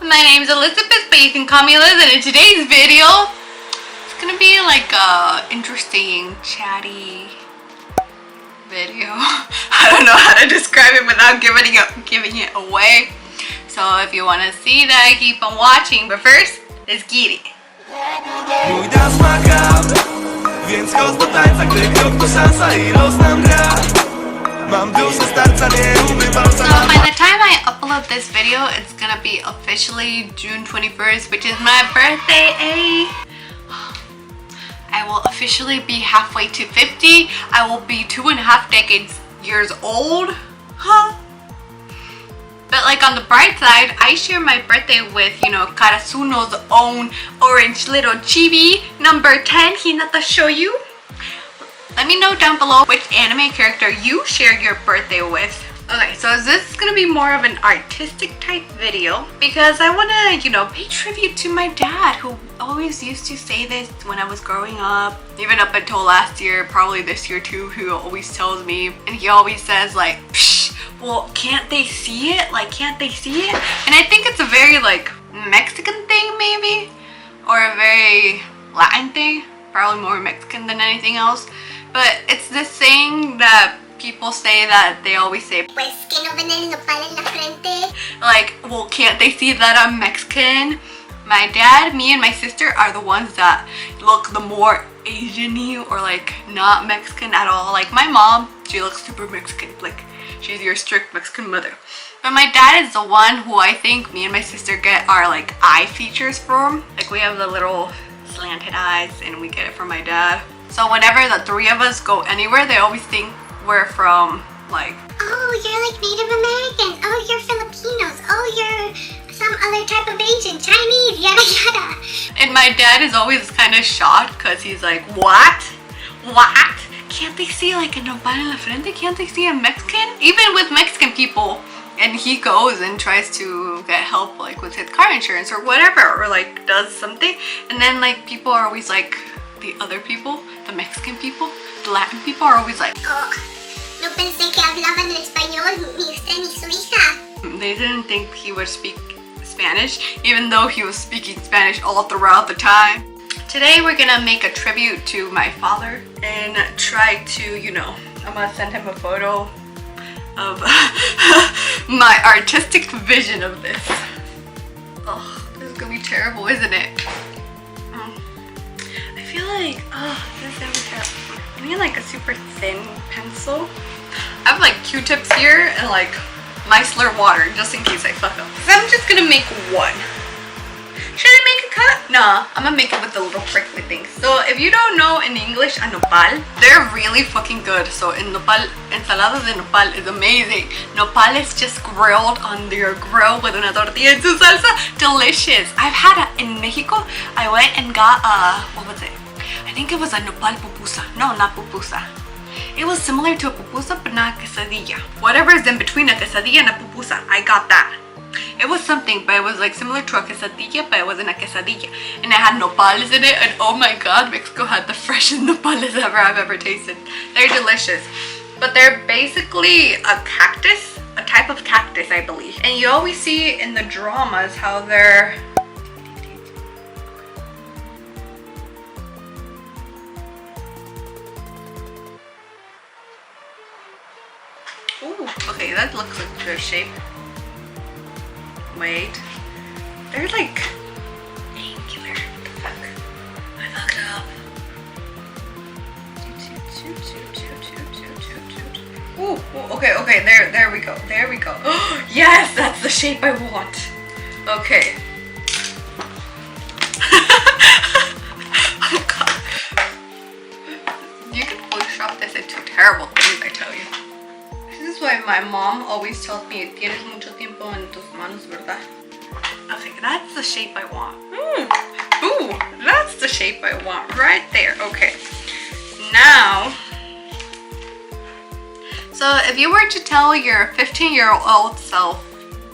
My name's Elizabeth, but you can call me Liz, and in today's video, it's gonna be like a interesting, chatty video. I don't know how to describe it without giving it away. So if you want to see that, keep on watching. But first, let's get it. So by the time I upload this video, it's gonna be officially June 21st, which is my birthday. I will officially be halfway to 50. I will be 2.5 years old. But like on the bright side, I share my birthday with, you know, Karasuno's own orange little chibi, number 10, Hinata Shoyo. Let me know down below which anime character you share your birthday with. Okay, so this is gonna be more of an artistic type video because I wanna, you know, pay tribute to my dad, who always used to say this when I was growing up, even up until last year, probably this year too, who always tells me, and he always says like, psh, well, can't they see it? Like, can't they see it? And I think it's a very like Mexican thing maybe, or a very Latin thing, probably more Mexican than anything else. But it's this saying that people say that they always say, pues que no ven el nopal en la frente. Like, well, can't they see that I'm Mexican? My dad, me, and my sister are the ones that look the more Asian-y or like not Mexican at all. Like my mom, she looks super Mexican, like she's your strict Mexican mother. But my dad is the one who I think me and my sister get our like eye features from. Like we have the little slanted eyes and we get it from my dad. So whenever the three of us go anywhere, they always think we're from like, oh, you're like Native Americans, oh, you're Filipinos, oh, you're some other type of Asian, Chinese, yada yada. And my dad is always kind of shocked because he's like, what? What? Can't they see like a nopal en la frente? Can't they see a Mexican? Even with Mexican people. And he goes and tries to get help like with his car insurance or whatever, or like does something. And then like people are always like, the other people, the Mexican people, the Latin people are always like, oh, no pensé que hablaban el español, ni usted ni su hija. They didn't think he would speak Spanish, even though he was speaking Spanish all throughout the time. Today we're gonna make a tribute to my father and try to, you know, I'm gonna send him a photo of my artistic vision of this. Oh, this is gonna be terrible, isn't it? I feel like, oh, this is gonna be terrible. I need like a super thin pencil. I have like Q-tips here and like micellar water just in case I fuck up. So I'm just gonna make one. Should I make a cut? Nah, I'm gonna make it with the little prickly things. So if you don't know in English a nopal, they're really fucking good. So in nopal, ensalada de nopal is amazing. Nopal is just grilled on your grill with una tortilla and su salsa. Delicious. I've had it in Mexico. I went and got what was it? I think it was a nopal pupusa. No, not pupusa. It was similar to a pupusa, but not a quesadilla. Whatever is in between a quesadilla and a pupusa, I got that. It was something, but it was like similar to a quesadilla, but it wasn't a quesadilla. And it had nopales in it, and oh my god, Mexico had the freshest nopales I've ever tasted. They're delicious. But they're basically a cactus, a type of cactus, I believe. And you always see in the dramas how they're... Ooh, okay, that looks like a good shape. Wait, they're like angular. What the fuck? I fucked up. Ooh, okay, there we go. There we go. Yes, that's the shape I want. Okay. Oh god. You can Photoshop this into terrible things, I tell you. This is why my mom always tells me, tienes mucho tiempo en tus manos, ¿verdad? Okay, that's the shape I want. Ooh, that's the shape I want right there. Okay, now, so if you were to tell your 15-year-old self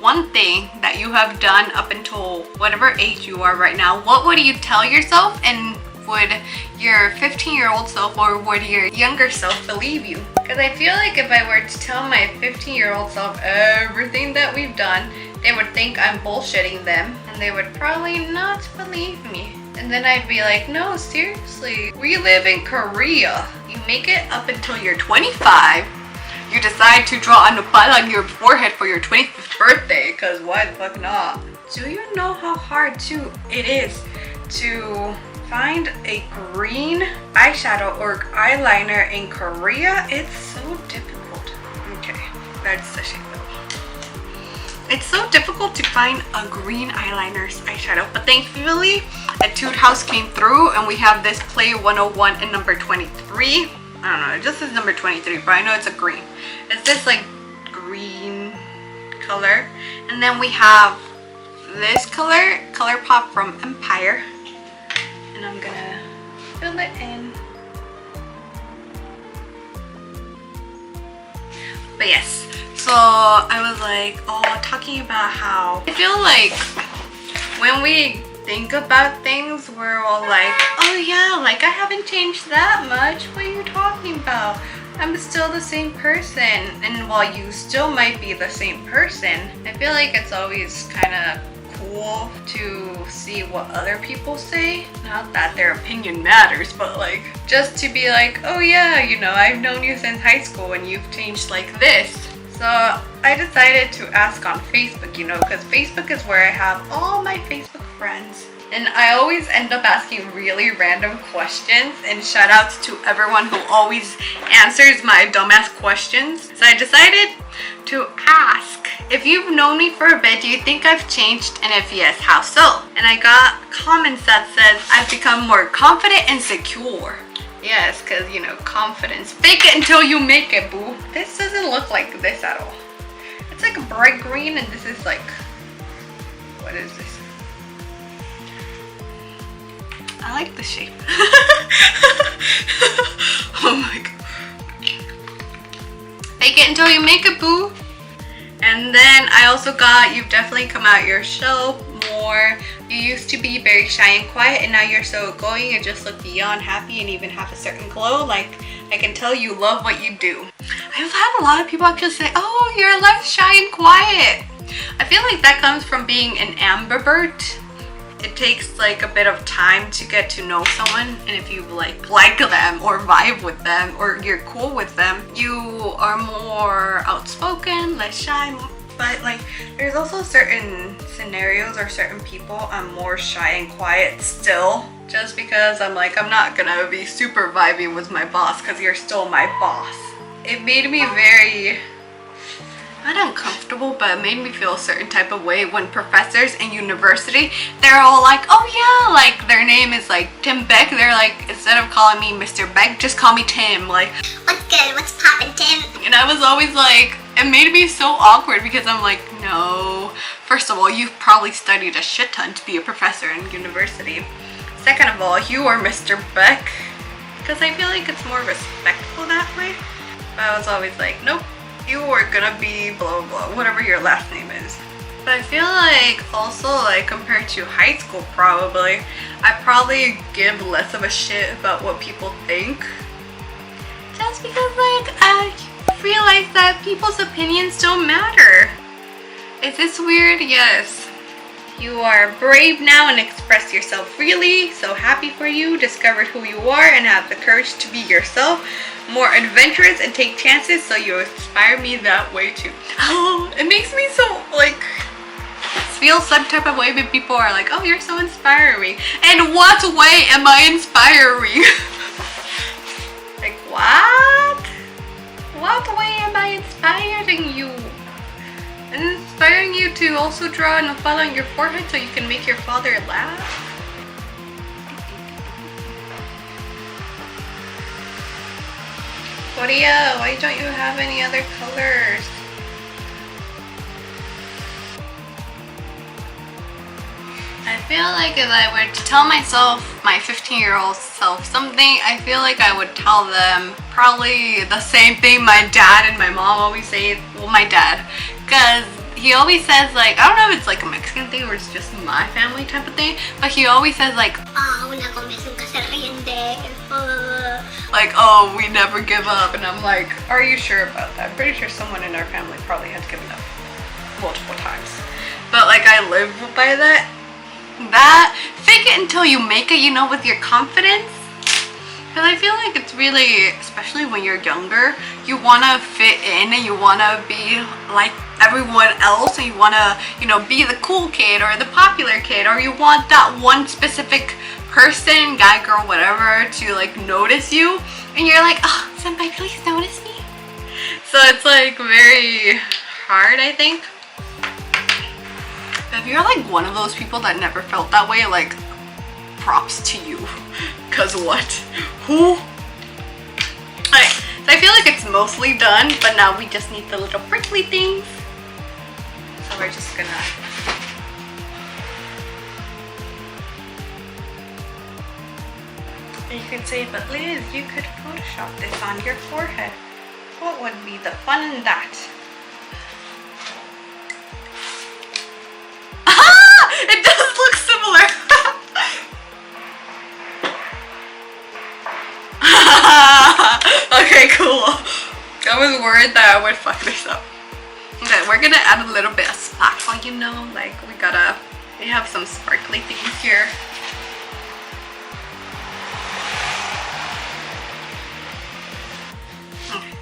one thing that you have done up until whatever age you are right now, what would you tell yourself? And would your 15-year-old self or would your younger self believe you? Because I feel like if I were to tell my 15-year-old self everything that we've done, they would would think I'm bullshitting them, and they would probably not believe me. And then I'd be like, no, seriously, we live in Korea. You make it up until you're 25. You decide to draw a nopal on your forehead for your 25th birthday, because why the fuck not? Do you know how hard it is to find a green eyeshadow or eyeliner in Korea? It's so difficult. Okay, that's the shape. It's so difficult to find a green eyeshadow, but thankfully Etude House came through and we have this Play 101 in number 23. I don't know, it just says number 23, but I know it's a green. It's this like green color. And then we have this color, ColourPop from Empire. And I'm gonna fill it in. But yes, so I was like, talking about how I feel like when we think about things, we're all like, oh yeah, like I haven't changed that much. What are you talking about? I'm still the same person. And while you still might be the same person, I feel like it's always kind of cool to see what other people say. Not that their opinion matters, but like just to be like, oh yeah, you know, I've known you since high school and you've changed like this. So I decided to ask on Facebook, you know, because Facebook is where I have all my Facebook friends. And I always end up asking really random questions, and shout outs to everyone who always answers my dumbass questions. So I decided to ask, if you've known me for a bit, do you think I've changed? And if yes, how so? And I got comments that says I've become more confident and secure. Yes, because, you know, confidence. Fake it until you make it, boo. This doesn't look like this at all. It's like a bright green, and this is like, what is this? I like the shape. Oh my god. Fake it until you make it, boo. And then I also got, you've definitely come out your shell more. You used to be very shy and quiet, and now you're so outgoing and just look beyond happy and even have a certain glow. Like, I can tell you love what you do. I've had a lot of people actually say, oh, you're less shy and quiet. I feel like that comes from being an ambivert. It takes like a bit of time to get to know someone, and if you like them or vibe with them or you're cool with them, you are more outspoken, less shy. But like, there's also certain scenarios or certain people I'm more shy and quiet still, just because I'm like, I'm not gonna be super vibey with my boss because you're still my boss. It made me very, not uncomfortable, but it made me feel a certain type of way when professors in university, they're all like, oh yeah, like their name is like Tim Beck. They're like, instead of calling me Mr. Beck, just call me Tim. Like, what's good? What's poppin', Tim? And I was always like, it made me so awkward because I'm like, no. First of all, you've probably studied a shit ton to be a professor in university. Second of all, you are Mr. Beck. Because I feel like it's more respectful that way. But I was always like, nope. You are gonna be blah blah, whatever your last name is. But I feel like also, like, compared to high school, probably I probably give less of a shit about what people think, just because like I realize that people's opinions don't matter. Is this weird? Yes. You are brave now and express yourself freely. So happy for you. Discovered who you are and have the courage to be yourself. More adventurous and take chances, so you inspire me that way too. Oh, it makes me so like feel some type of way when people are like, oh, you're so inspiring. And what way am I inspiring? Like, what? What way am I inspiring you? I'm inspiring you to also draw a nopal on your forehead so you can make your father laugh. Korea, why don't you have any other colors? I feel like if I were to tell myself, my 15-year-old self, something, I feel like I would tell them probably the same thing my dad and my mom always say. Well, my dad, because he always says, like, I don't know if it's like a Mexican thing or it's just my family type of thing, but he always says like, like, oh, we never give up. And I'm like, are you sure about that? I'm pretty sure someone in our family probably has given up multiple times. But like I live by that. That fake it until you make it, you know, with your confidence. Because I feel like it's really, especially when you're younger, you want to fit in and you want to be like everyone else, and you want to, you know, be the cool kid or the popular kid, or you want that one specific person, guy, girl, whatever, to like notice you, and you're like, oh, senpai, please notice me. So it's like very hard, I think. If you're like one of those people that never felt that way, like, props to you. Cause what? Who? Alright, so I feel like it's mostly done, but now we just need the little prickly things. So we're just gonna... You could say, but Liz, you could Photoshop this on your forehead. What would be the fun in that? Ah! It does look similar! Okay, cool. I was worried that I would fuck this up. Okay, we're gonna add a little bit of sparkle, you know, like we have some sparkly things here. Okay.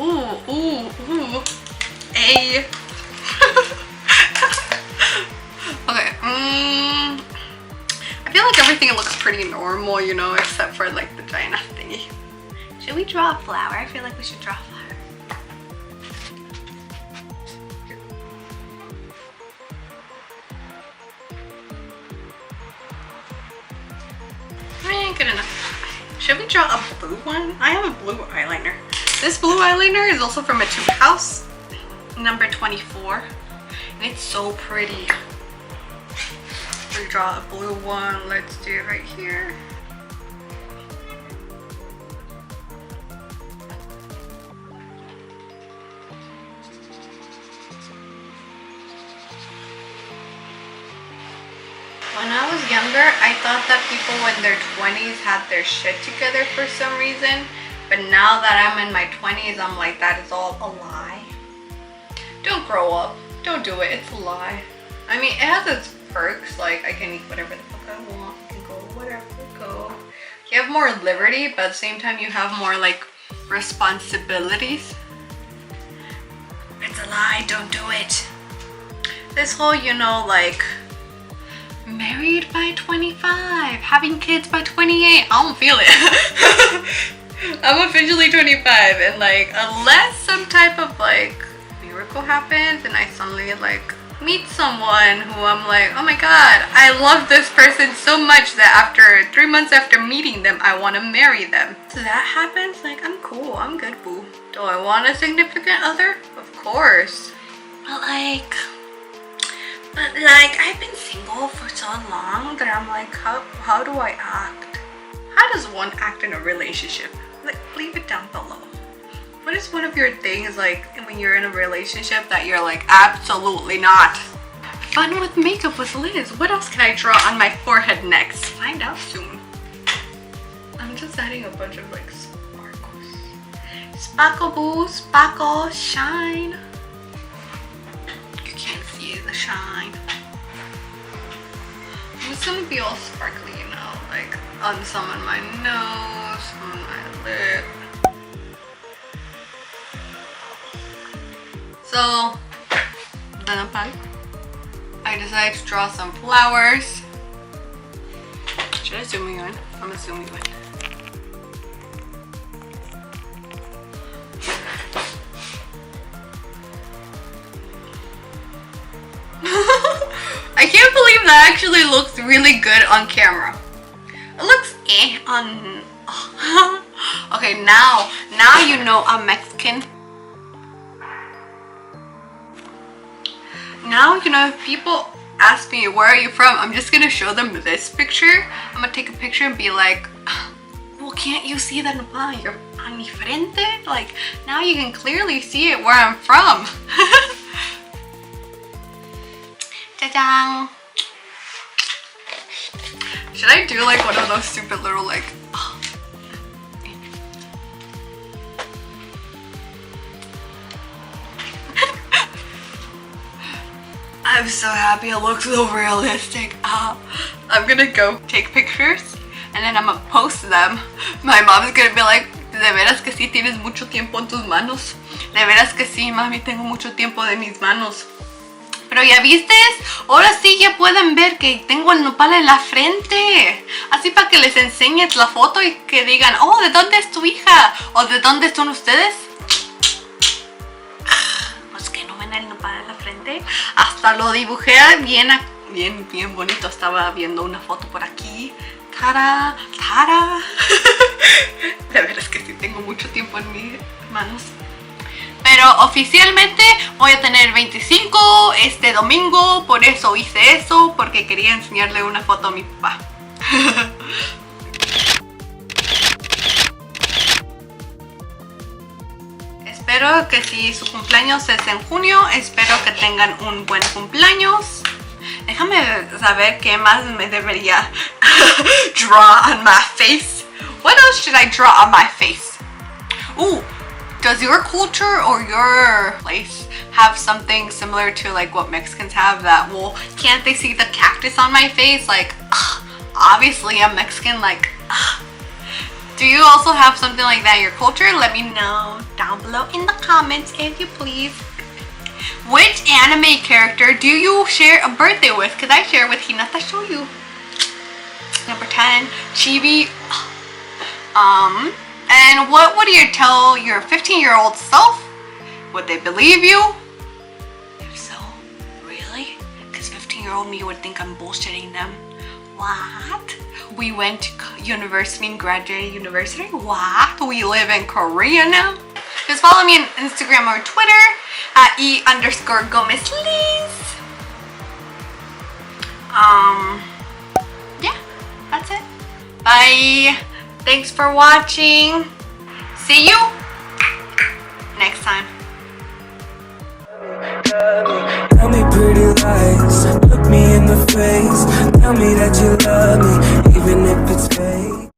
Ooh. Hey. Okay, I feel like everything looks pretty normal, you know, except for like the giant thingy. Should we draw a flower? I feel like we should draw a flower. Good enough. Should we draw a blue one? I have a blue eyeliner. This blue eyeliner is also from a tube house, number 24, and it's so pretty. We draw a blue one. Let's do it right here. When I was younger, I thought that people in their 20s had their shit together for some reason. But now that I'm in my 20s, I'm like, that is all a lie. Don't grow up. Don't do it. It's a lie. I mean, it has its perks. Like, I can eat whatever the fuck I want. I can go wherever I go. You have more liberty, but at the same time, you have more, like, responsibilities. It's a lie. Don't do it. This whole, you know, like... married by 25, having kids by 28, I don't feel it. I'm officially 25, and like, unless some type of like miracle happens and I suddenly like meet someone who I'm like, oh my god, I love this person so much that after 3 months after meeting them, I want to marry them. So that happens, like, I'm cool, I'm good, boo. Do I want a significant other? Of course. But like, I've been single for so long that I'm like, how do I act? How does one act in a relationship? Like, leave it down below. What is one of your things, like, when you're in a relationship that you're like, absolutely not? Fun with makeup with Liz. What else can I draw on my forehead next? Find out soon. I'm just adding a bunch of like sparkles. Sparkle boo, sparkle, shine. The shine. It's gonna be all sparkly, you know, like on some on my nose, on my lip. So then I decided to draw some flowers. Should I zoom you in? I'm gonna zoom you in. I can't believe that actually looks really good on camera. It looks on... Okay, now you know I'm Mexican. Now, you know, if people ask me, where are you from? I'm just gonna show them this picture. I'm gonna take a picture and be like, well, can't you see that you're on mi frente? Like, now you can clearly see it where I'm from. Ta-dang! Should I do like one of those stupid little like... I'm so happy. It looks so realistic. I'm gonna go take pictures and then I'm gonna post them. My mom's gonna be like, de veras que sí tienes mucho tiempo en tus manos. De veras que sí, mami, tengo mucho tiempo de mis manos. Pero ya vistes, ahora sí ya pueden ver que tengo el nopal en la frente. Así para que les enseñes la foto y que digan, oh, ¿de dónde es tu hija? ¿O de dónde son ustedes? Pues que no ven el nopal en la frente. Hasta lo dibujé bien bonito. Estaba viendo una foto por aquí. ¡Tara! ¡Tara! De veras que sí tengo mucho tiempo en mis manos. Pero oficialmente voy a tener 25 este domingo. Por eso hice eso, porque quería enseñarle una foto a mi papá. Espero que si su cumpleaños es en junio, espero que tengan un buen cumpleaños. Déjame saber qué más me debería draw on my face. What else should I draw on my face? Ooh, does your culture or your place have something similar to like what Mexicans have that, well, can't they see the cactus on my face? Like, obviously I'm Mexican, like, do you also have something like that in your culture? Let me know down below in the comments if you please. Which anime character do you share a birthday with? Because I share with Hinata Shoyo. Number 10, Chibi. And what would you tell your 15-year-old self? Would they believe you? If so, really? Because 15-year-old me would think I'm bullshitting them. What? We went to university and graduated university? What? We live in Korea now? Just follow me on Instagram or Twitter at e_Gomez_Liz. Yeah, that's it. Bye. Thanks for watching. See you next time. Tell me pretty lies, look me in the face. Tell me that you love me.